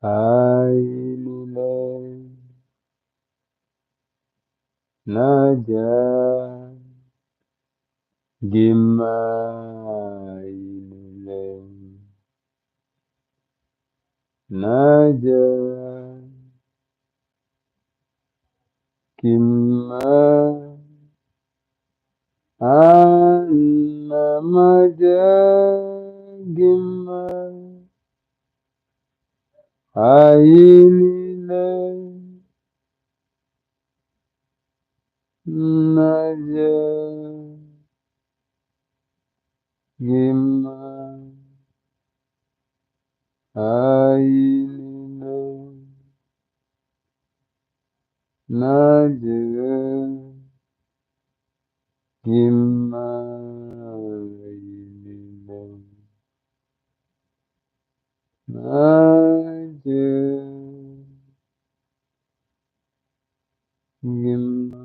Ainile naja gima ainile naja gima anamaja gima ainile naja gima ainile naja gima ainile naja gima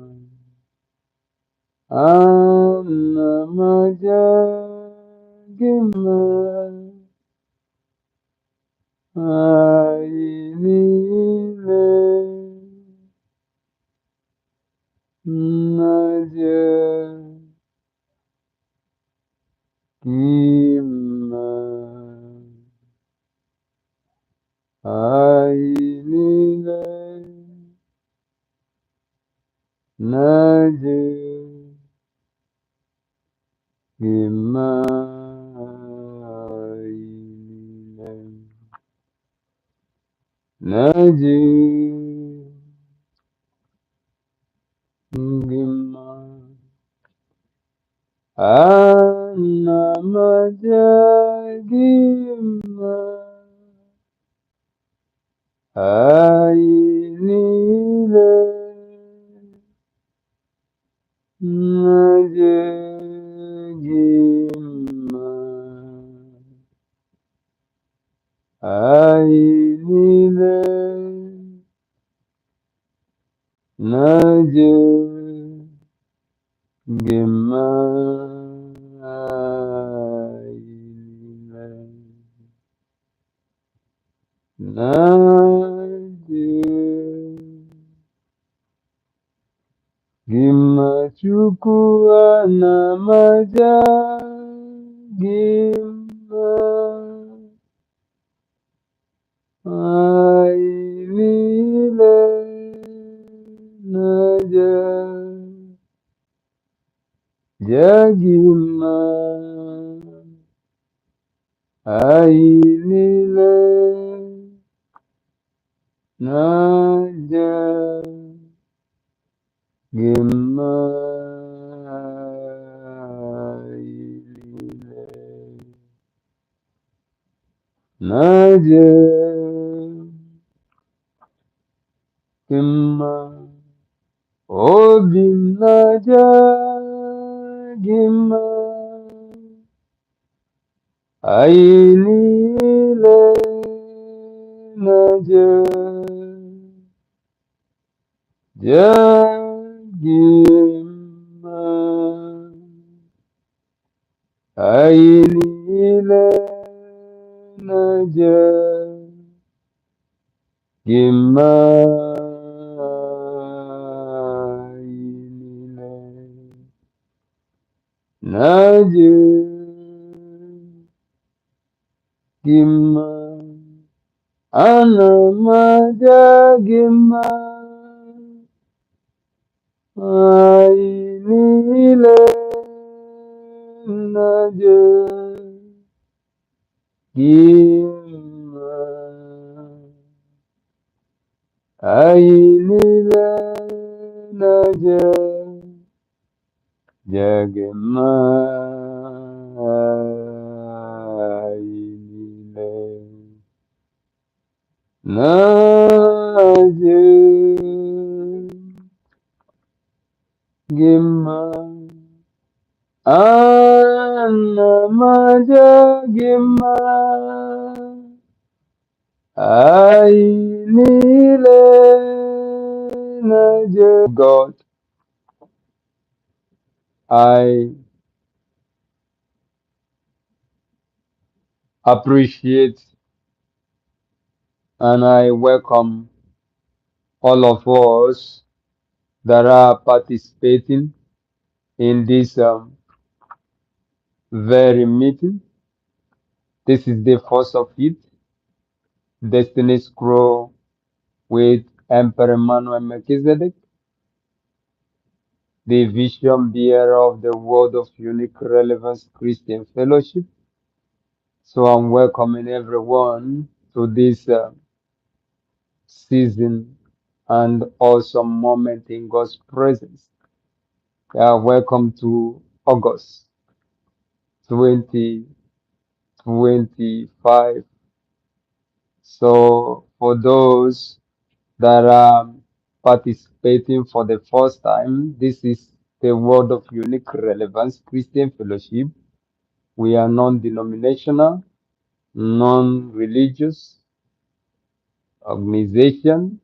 anamaja gima ainile naja gima ainile naja gima ainile naja gima anamaja gima ainile naja gima ainile naja gima ainile naja gima Chukwu anamaja gima ainile naja jagima ainile naja gima ainile naja gima obim naja gima ainile naja jagima ainile naja gima ainile naja gima anamaja gima ainile naja gima ainile naja jagima ainile naja gima anamaja gima ainile naja. God, I appreciate and I welcome all of us that are participating in this very meeting. This is the first of it, Destiny Scroll with Emperor Emmanuel Melchizedek, the vision bearer of the World of Unique Relevance Christian Fellowship. So I'm welcoming everyone to this season and awesome moment in God's presence. Welcome to August 2025. So for those that are participating for the first time, this is the World of Unique Relevance Christian Fellowship. We are non-denominational, non-religious organization.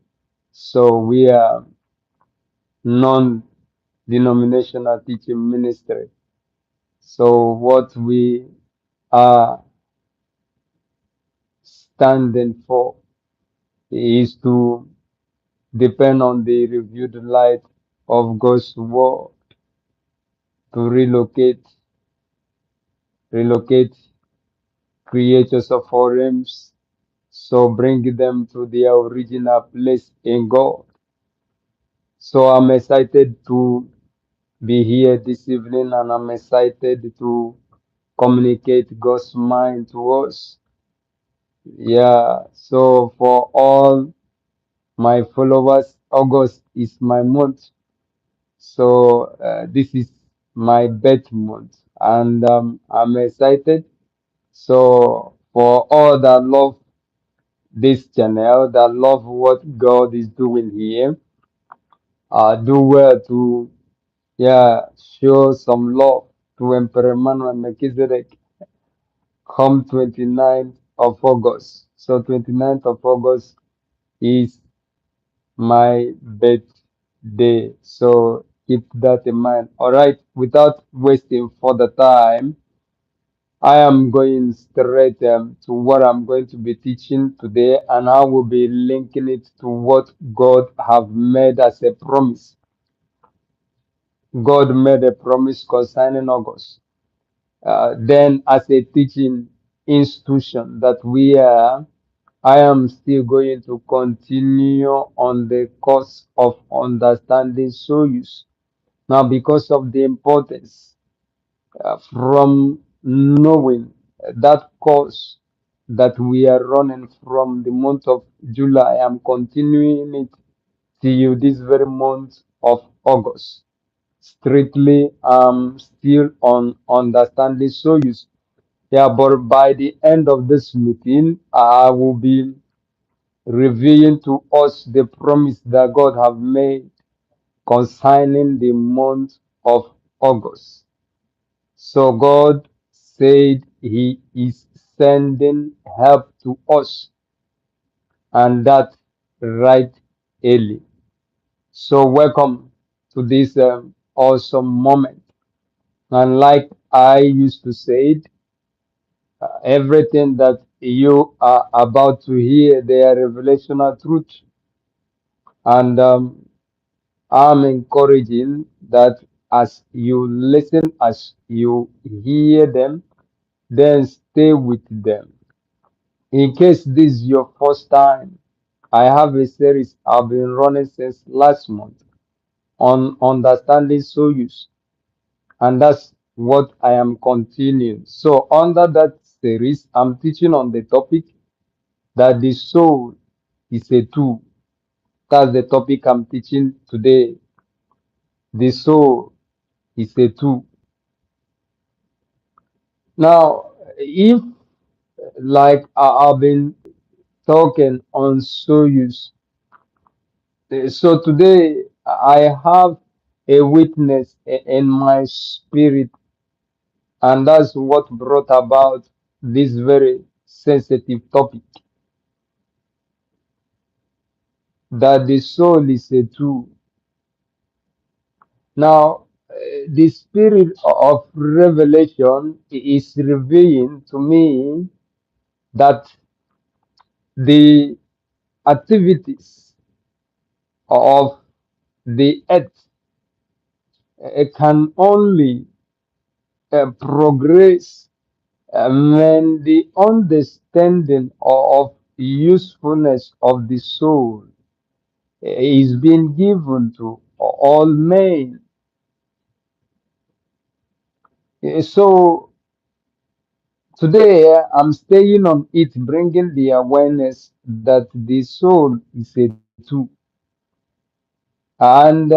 So we are non-denominational teaching ministry. So what we are standing for is to depend on the revealed light of God's word to relocate creatures of all realms, so bring them to their original place in God. So I'm excited to be here this evening, and I'm excited to communicate God's mind to us. Yeah, so for all my followers, August is my month. So this is my birth month, and I'm excited. So for all that love this channel, that love what God is doing here, do well to show some love to Emperor Emmanuel Melchizedek come 29th of August. So 29th of August is my birthday. So keep that in mind. All right, without wasting further time, I am going straight to what I'm going to be teaching today, and I will be linking it to what God have made as a promise. God made a promise concerning August. Then, as a teaching institution that we are, I am still going to continue on the course of understanding Soyuz. Now, because of the importance from knowing that course that we are running from the month of July, I'm continuing it till this very month of August. Strictly, still on understanding Soyuz. Yeah, but by the end of this meeting, I will be revealing to us the promise that God have made concerning the month of August. So God said He is sending help to us, and that right early. So welcome to this awesome moment. And like I used to say, it, everything that you are about to hear, they are revelational truth. And I'm encouraging that as you listen, as you hear them, then stay with them. In case this is your first time, I have a series I've been running since last month on understanding Soyuz, and that's what I am continuing. So under that series, I'm teaching on the topic that the soul is a tool. That's the topic I'm teaching today. The soul is a tool. Now, if like I've been talking on Soyuz, so today I have a witness in my spirit, and that's what brought about this very sensitive topic, that the soul is a tool. Now, the spirit of revelation is revealing to me that the activities of the earth can only progress when the understanding of usefulness of the soul is being given to all men. So today I'm staying on it, bringing the awareness that the soul is a tool, and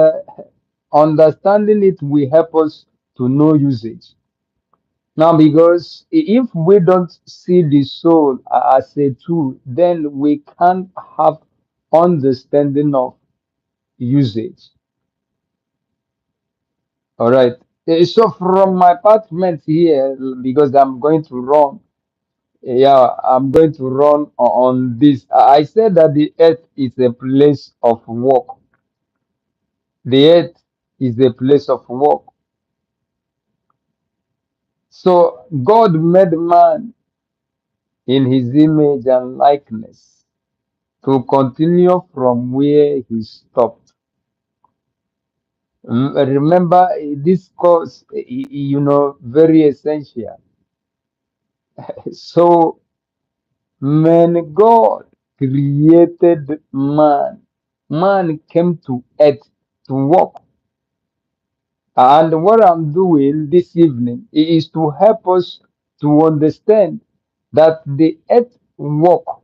understanding it will help us to know usage. Now, because if we don't see the soul as a tool, then we can't have understanding of usage. All right. So from my apartment here, because I'm going to run, yeah, I'm going to run on this. I said that the earth is a place of work. The earth is a place of work. So God made man in his image and likeness to continue from where he stopped. Remember, this course, very essential. So, when God created man, man came to earth to walk. And what I'm doing this evening is to help us to understand that the earth walk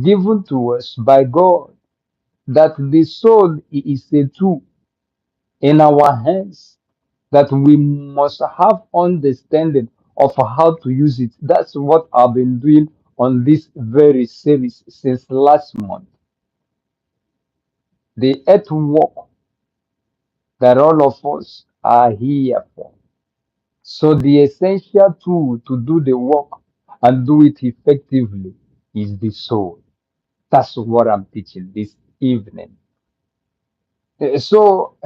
given to us by God, that the soul is a tool in our hands, that we must have understanding of how to use it. That's what I've been doing on this very series since last month. The earth work that all of us are here for. So the essential tool to do the work and do it effectively is the soul. That's what I'm teaching this evening. So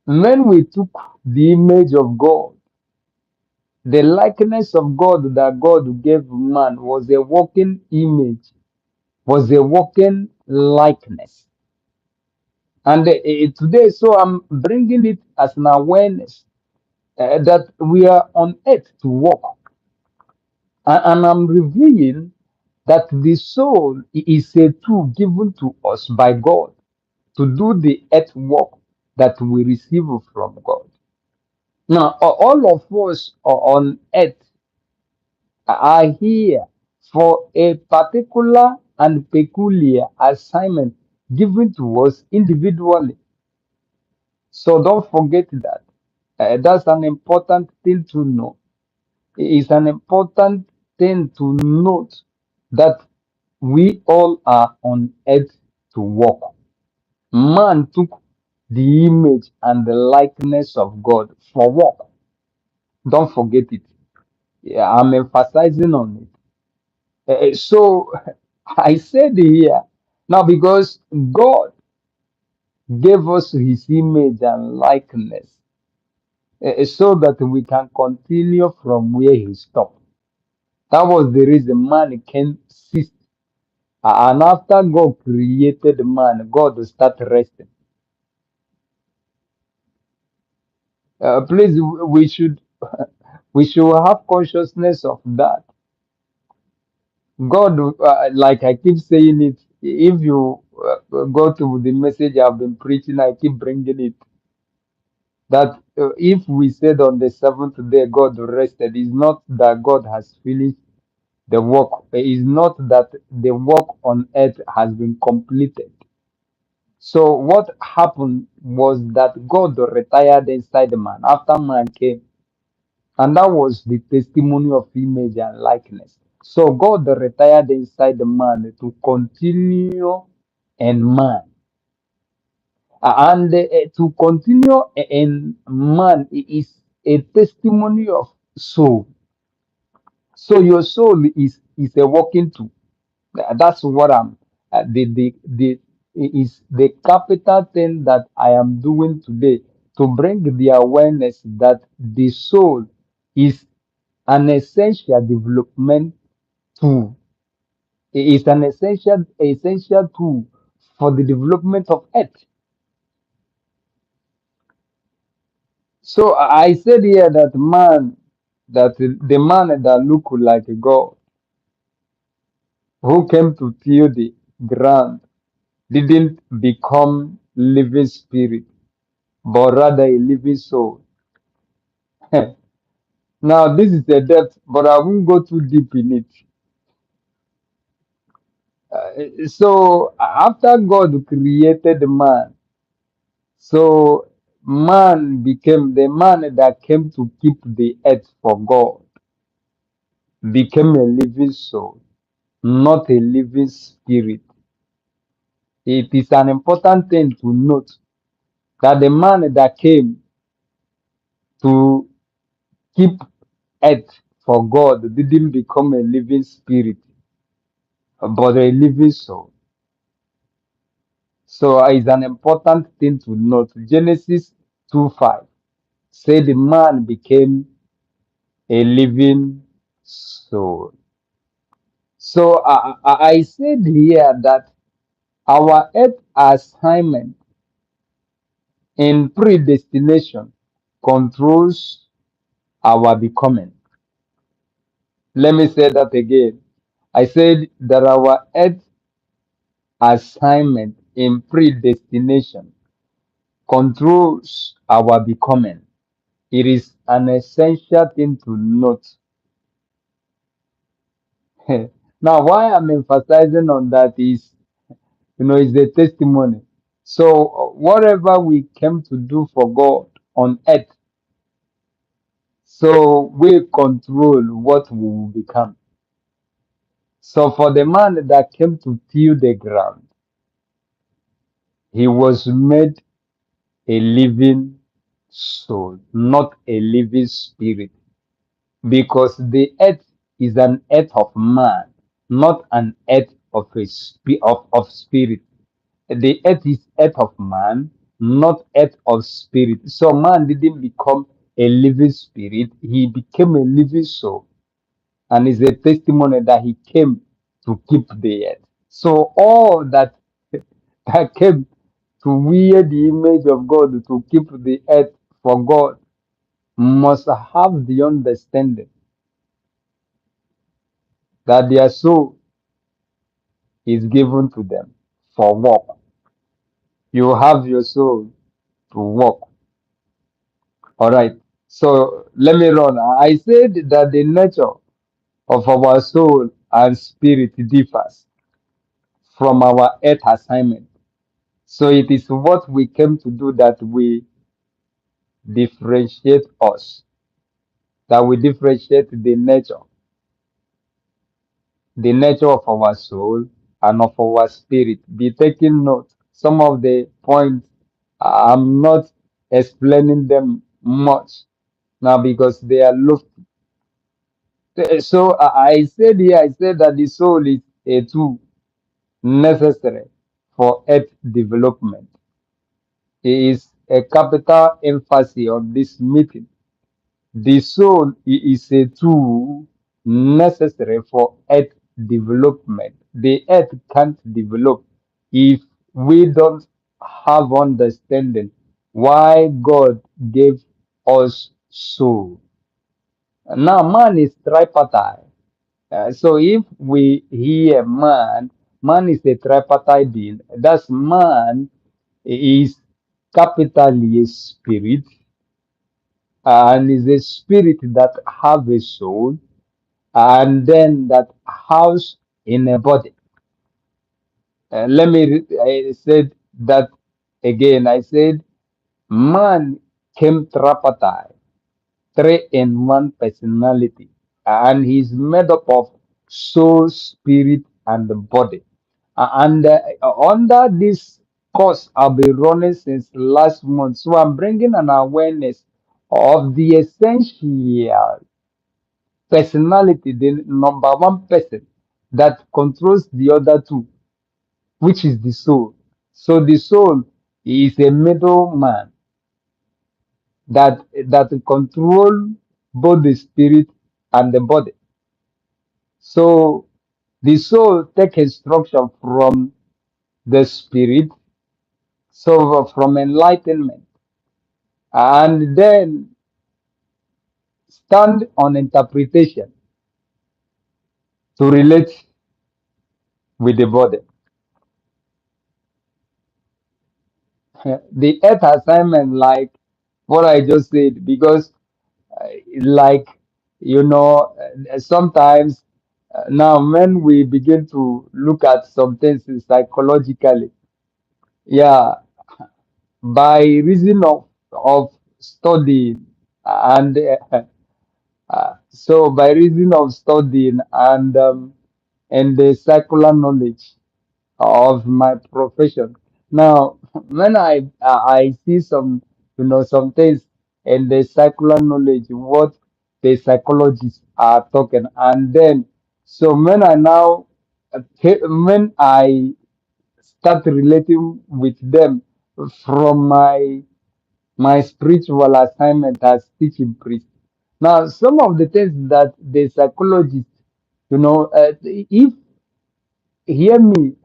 when we took the image of God, the likeness of God that God gave man was a walking image, was a walking likeness. And today, so I'm bringing it as an awareness that we are on earth to walk. And I'm revealing that the soul is a tool given to us by God to do the earth work that we receive from God. Now, all of us are on earth are here for a particular and peculiar assignment given to us individually. So don't forget that. That's an important thing to know. It's an important thing to note that we all are on earth to walk. Man took the image and the likeness of God for work. Don't forget it. Yeah, I'm emphasizing on it. So I said here now because God gave us his image and likeness so that we can continue from where he stopped. That was the reason man can cease. And after God created man, God will start resting. Please, we should we should have consciousness of that. God, like I keep saying it, if you go to the message I've been preaching, I keep bringing it that if we said on the seventh day God rested, it's not that God has finished the work, it's not that the work on earth has been completed. So what happened was that God retired inside the man after man came, and that was the testimony of image and likeness. So God retired inside the man to continue in man. And to continue in man is a testimony of soul. So your soul is a walking tool. That's what I'm the is the capital thing that I am doing today to bring the awareness that the soul is an essential development tool is an essential tool for the development of earth. So I said here that the man that looked like God, who came to till the ground, didn't become living spirit, but rather a living soul. Now this is a depth, but I won't go too deep in it. So after God created man, so man became the man that came to keep the earth for God, became a living soul, not a living spirit. It is an important thing to note that the man that came to keep earth for God didn't become a living spirit, but a living soul. So it's an important thing to note. Genesis 2:5 say the man became a living soul. So I said here that our earth assignment in predestination controls our becoming. Let me say that again. I said that our earth assignment in predestination controls our becoming. It is an essential thing to note. Now, why I'm emphasizing on that is, is the testimony. So, whatever we came to do for God on earth, so we control what we will become. So, for the man that came to till the ground, he was made a living soul, not a living spirit, because the earth is an earth of man, not an earth of of spirit. The earth is earth of man, not earth of spirit. So man didn't become a living spirit; he became a living soul, and is a testimony that he came to keep the earth. So all that came to wear the image of God to keep the earth for God must have the understanding that their soul is given to them for work. You have your soul to work. All right. So let me run. I said that the nature of our soul and spirit differs from our earth assignment. So it is what we came to do that we differentiate us, that we differentiate the nature of our soul and of our spirit. Be taking note. Some of the points I'm not explaining them much now because they are looked. So I said that the soul is a tool necessary for earth development. It is a capital emphasis on this meeting. The soul is a tool necessary for earth development. The earth can't develop if we don't have understanding why God gave us soul. Now, man is tripartite. So if we hear man is a tripartite being. That's man is capitally a spirit, and is a spirit that have a soul, and then that house in a body. I said that again. I said man came tripartite, three in one personality, and he's made up of soul, spirit, and the body. And under this course, I've been running since last month, so I'm bringing an awareness of the essential personality, the number one person that controls the other two, which is the soul. So the soul is a middleman that control both the spirit and the body. So The soul take instruction from the spirit, so from enlightenment, and then stand on interpretation to relate with the body. The earth assignment, like what I just said, because like sometimes now when we begin to look at some things psychologically, yeah, by reason of studying and so by reason of studying and the secular knowledge of my profession. Now, when I see some some things in the secular knowledge, what the psychologists are talking, and then so when I now when I start relating with them from my spiritual assignment as teaching priest. Now, some of the things that the psychologists, if hear me,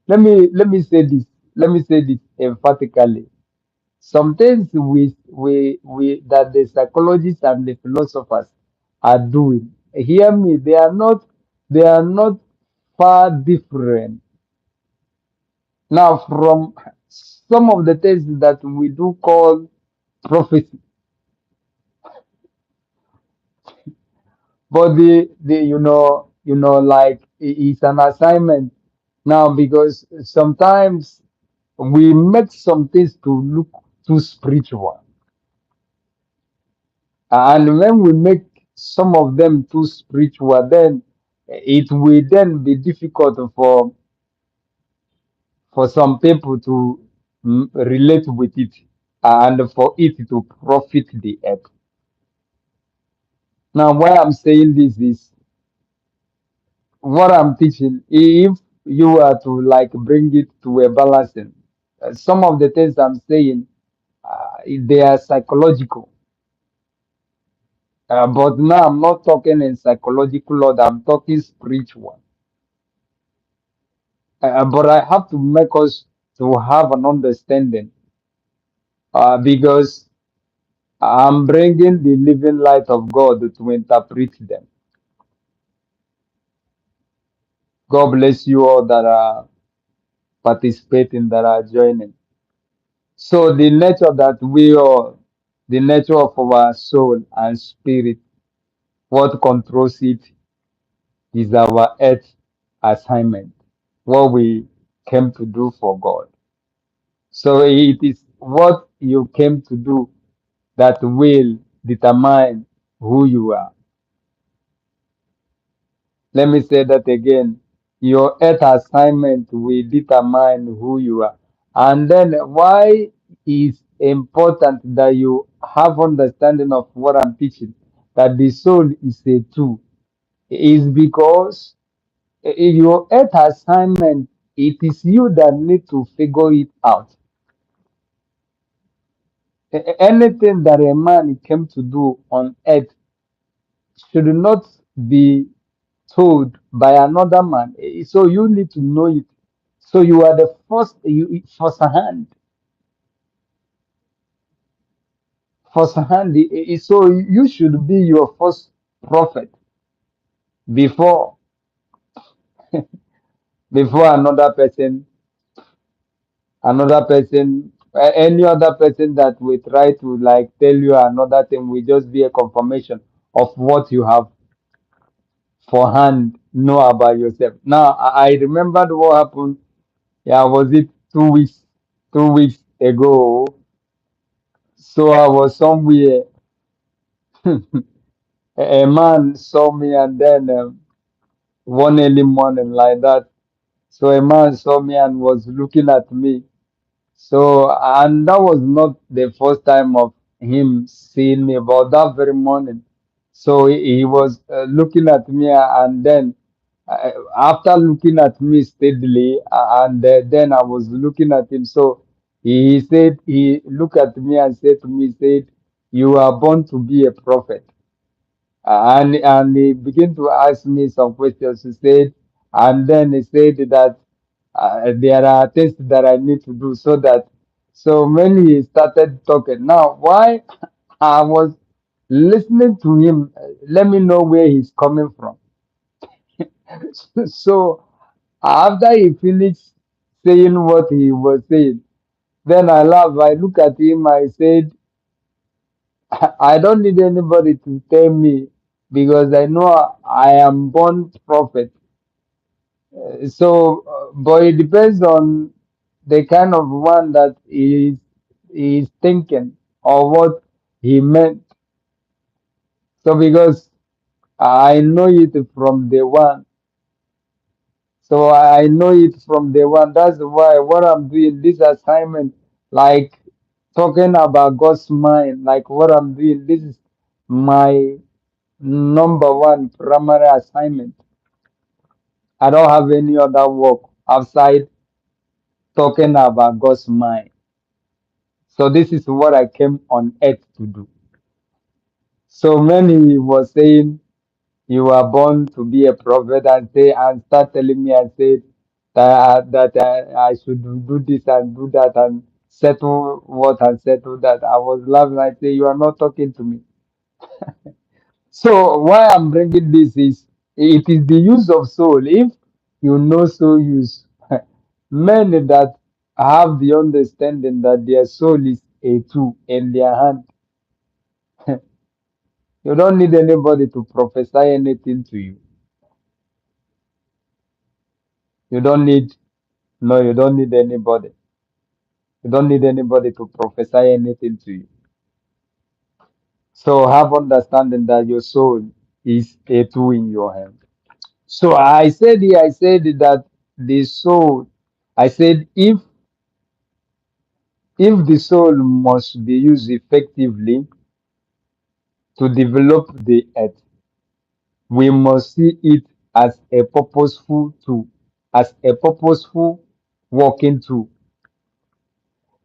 let me say this. Let me say this emphatically. Some things we that the psychologists and the philosophers are doing. Hear me. They are not far different now from some of the things that we do call prophecy. But the like it's an assignment now because sometimes we make some things to look too spiritual, and when we make some of them too spiritual, then it will then be difficult for some people to relate with it and for it to profit the earth. Now, why I'm saying this is what I'm teaching. If you are to like bring it to a balancing, some of the things I'm saying, they are psychological. But now I'm not talking in psychological order, I'm talking spiritual. But I have to make us to have an understanding because I'm bringing the living light of God to interpret them. God bless you all that are participating, that are joining. So the nature that we are, the nature of our soul and spirit, what controls it is our earth assignment, what we came to do for God. So it is what you came to do that will determine who you are. Let me say that again. Your earth assignment will determine who you are. And then why is important that you have understanding of what I'm teaching, that the soul is a tool, is because in your earth assignment, it is you that need to figure it out. Anything that a man came to do on earth should not be told by another man. So you need to know it. So you are the first hand, first hand. So you should be your first prophet before before any other person that will try to like tell you another thing will just be a confirmation of what you have for hand know about yourself. Now I remembered what happened. Yeah, was it 2 weeks? 2 weeks ago. So I was somewhere. A man saw me, and then one early morning like that. So a man saw me and was looking at me. So, and that was not the first time of him seeing me, but that very morning. So he was looking at me, and then after looking at me steadily, and then I was looking at him. So he said, he looked at me and said to me, said, "You are born to be a prophet." And he began to ask me some questions. He said, And then he said that there are things that I need to do so that, so when he started talking, now why I was listening to him, let me know where he's coming from. So after he finished saying what he was saying, then I laugh. I look at him. I said, I don't need anybody to tell me because I know I am born prophet. But it depends on the kind of one that is thinking or what he meant. So because I know it from the one, so I know it from the one. That's why what I'm doing this assignment, like talking about God's mind, like what I'm doing. This is my number one primary assignment. I don't have any other work outside talking about God's mind. So this is what I came on earth to do. So when he was saying you are born to be a prophet and say and start telling me and say that I should do this and do that and settle what and settle that, I was laughing. I say you are not talking to me. So why I'm bringing this is it is the use of soul. If you know soul use, men that have the understanding that their soul is a tool in their hand, you don't need anybody to prophesy anything to you. You don't need, no, you don't need anybody. You don't need anybody to prophesy anything to you. So have understanding that your soul is a tool in your hand. So I said that the soul, I said if the soul must be used effectively to develop the earth, we must see it as a purposeful tool, as a purposeful working tool.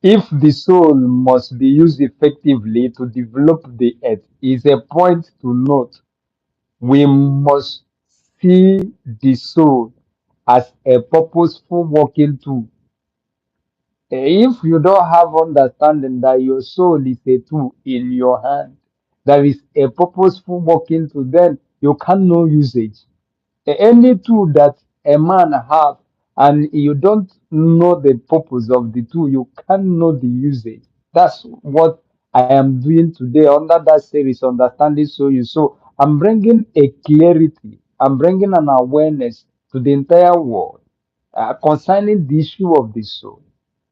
If the soul must be used effectively to develop the earth, is a point to note. We must see the soul as a purposeful working tool. If you don't have understanding that your soul is a tool in your hand, that is a purposeful working tool, then you can no usage. Any tool that a man have and you don't know the purpose of the tool, you can know the usage. That's what I am doing today under that series, Understanding So You. So I'm bringing a clarity, I'm bringing an awareness to the entire world concerning the issue of the soul.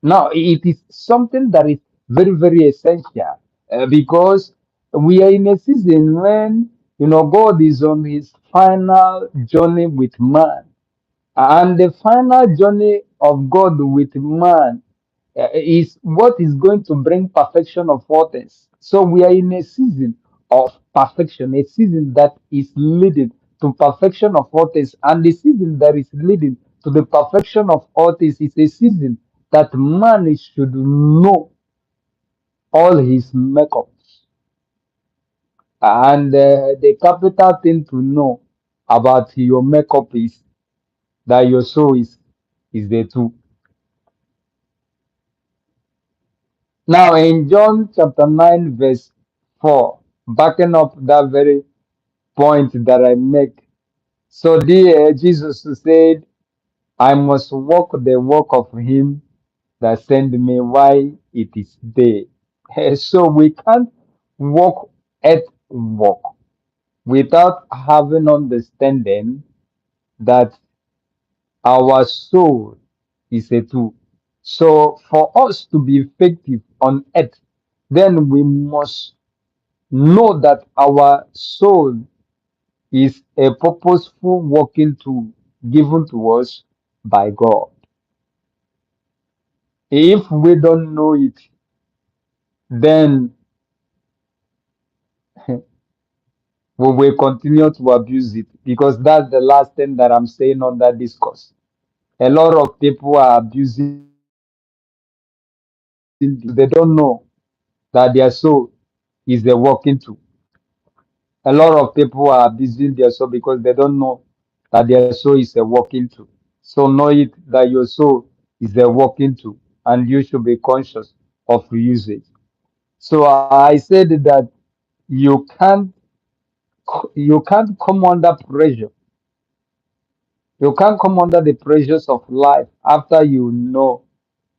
Now, it is something that is very, very essential because we are in a season when, God is on his final journey with man. And the final journey of God with man is what is going to bring perfection of all things. So we are in a season of perfection, a season that is leading to perfection of all things. And the season that is leading to the perfection of all things is a season that man should know all his makeups. And the capital thing to know about your makeup is that your soul is the two. Now, in John chapter 9, verse 4, backing up that very point that I make. So, there, Jesus said, I must walk the walk of him that sent me while it is day. So, we can't walk at walk without having understanding that our soul is a tool. So, for us to be effective on earth, then we must know that our soul is a purposeful working tool given to us by God. If we don't know it, then we will continue to abuse it because that's the last thing that I'm saying on that discourse. A lot of people are abusing this. They don't know that their soul is a working tool. A lot of people are abusing their soul because they don't know. that their soul is a working tool. So know it that your soul is a working tool, and you should be conscious of usage. So I said that you can't you can't come under pressure. You can't come under the pressures of life after you know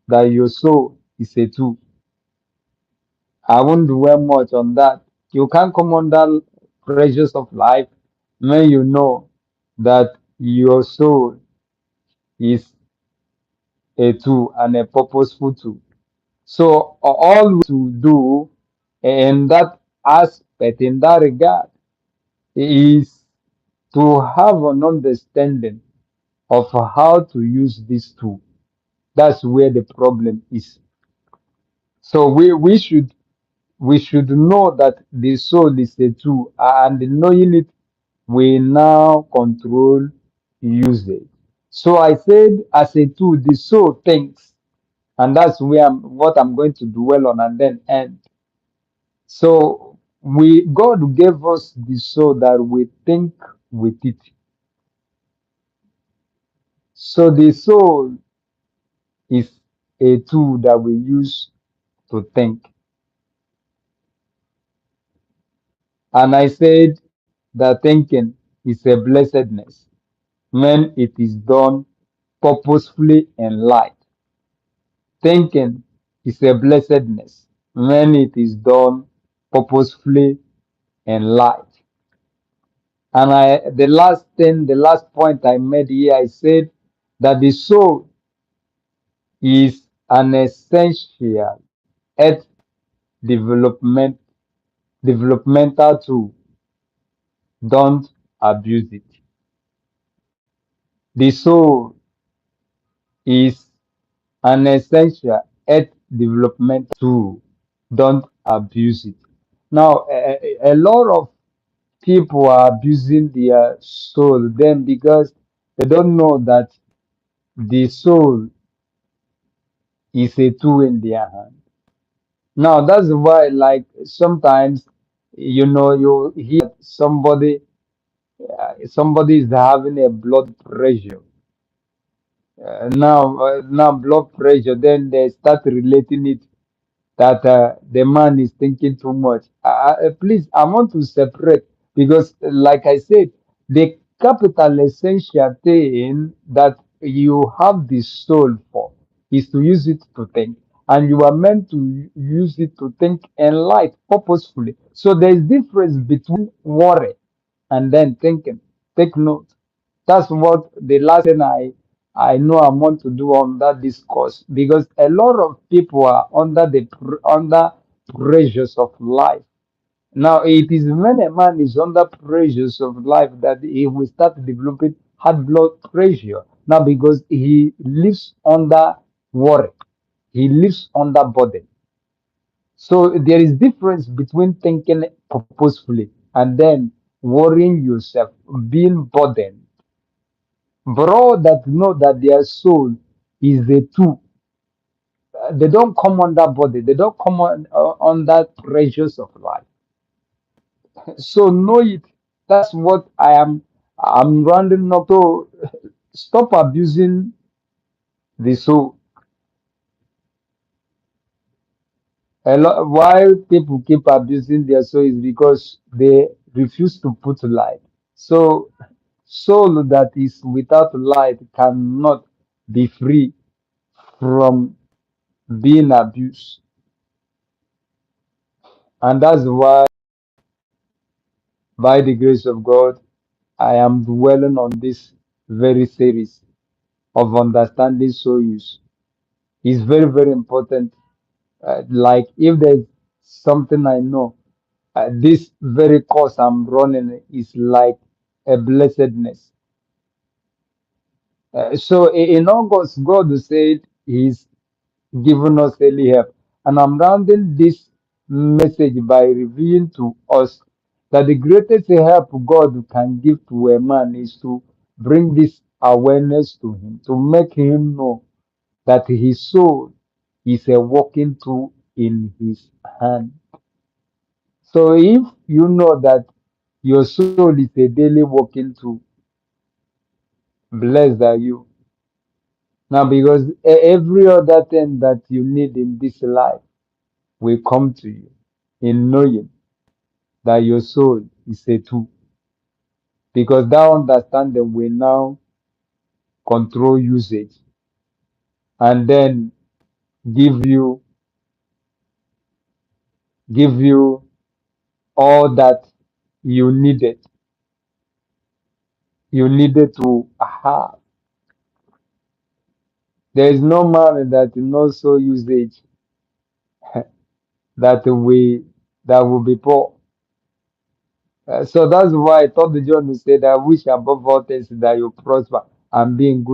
that your soul is a tool. I won't dwell much on that. You can't come under pressures of life when you know that your soul is a tool and a purposeful tool. So all we to do in that aspect, in that regard, is to have an understanding of how to use this tool. That's where the problem is. So we should know that the soul is a tool, and knowing it, we now control usage. So I said, as a tool, the soul thinks, and that's where what I'm going to dwell on and then end. So God gave us the soul that we think with it. So the soul is a tool that we use to think. And I said that thinking is a blessedness when it is done purposefully in light. Thinking is a blessedness when it is done purposefully in light. And the last point I made here, I said that the soul is an essential earth development developmental tool. Don't abuse it. The soul is an essential earth development tool. Don't abuse it. Now, a lot of people are abusing their soul then because they don't know that the soul is a tool in their hand. Now, that's why, like, sometimes, you hear somebody is having a blood pressure. Now blood pressure, then they start relating it that the man is thinking too much. Please, I want to separate because, like I said, the capital essential thing that you have the soul for is to use it to think, and you are meant to use it to think in light purposefully. So there is difference between worry and then thinking. Take note. That's what the last thing I know I want to do on that discourse because a lot of people are under pressures of life. Now it is when a man is under pressures of life that he will start developing high blood pressure. Now because he lives under worry, he lives under burden. So there is difference between thinking purposefully and then worrying yourself, being burdened. Bro that know that their soul is a tool. They don't come under body. They don't come under pressures of life. So know it. That's what I'm rounding up to. Stop abusing the soul. Why people keep abusing their soul is because they refuse to put light. So soul that is without light cannot be free from being abused. And that's why, by the grace of God, I am dwelling on this very series of understanding soul use. It's very, very important. Like, if there's something I know, this very course I'm running is like a blessedness. So in August, God said He's given us early help. And I'm rounding this message by revealing to us that the greatest help God can give to a man is to bring this awareness to him, to make him know that his soul is a working tool in his hand. So, if you know that your soul is a daily working tool, Blessed are you. Now, because every other thing that you need in this life will come to you in knowing that your soul is a tool. Because that understanding will now control usage and then give you give you all that you needed to have. There is no man that will not so usage that will be poor. So that's why I thought the John said, I wish above all things that you prosper and be in good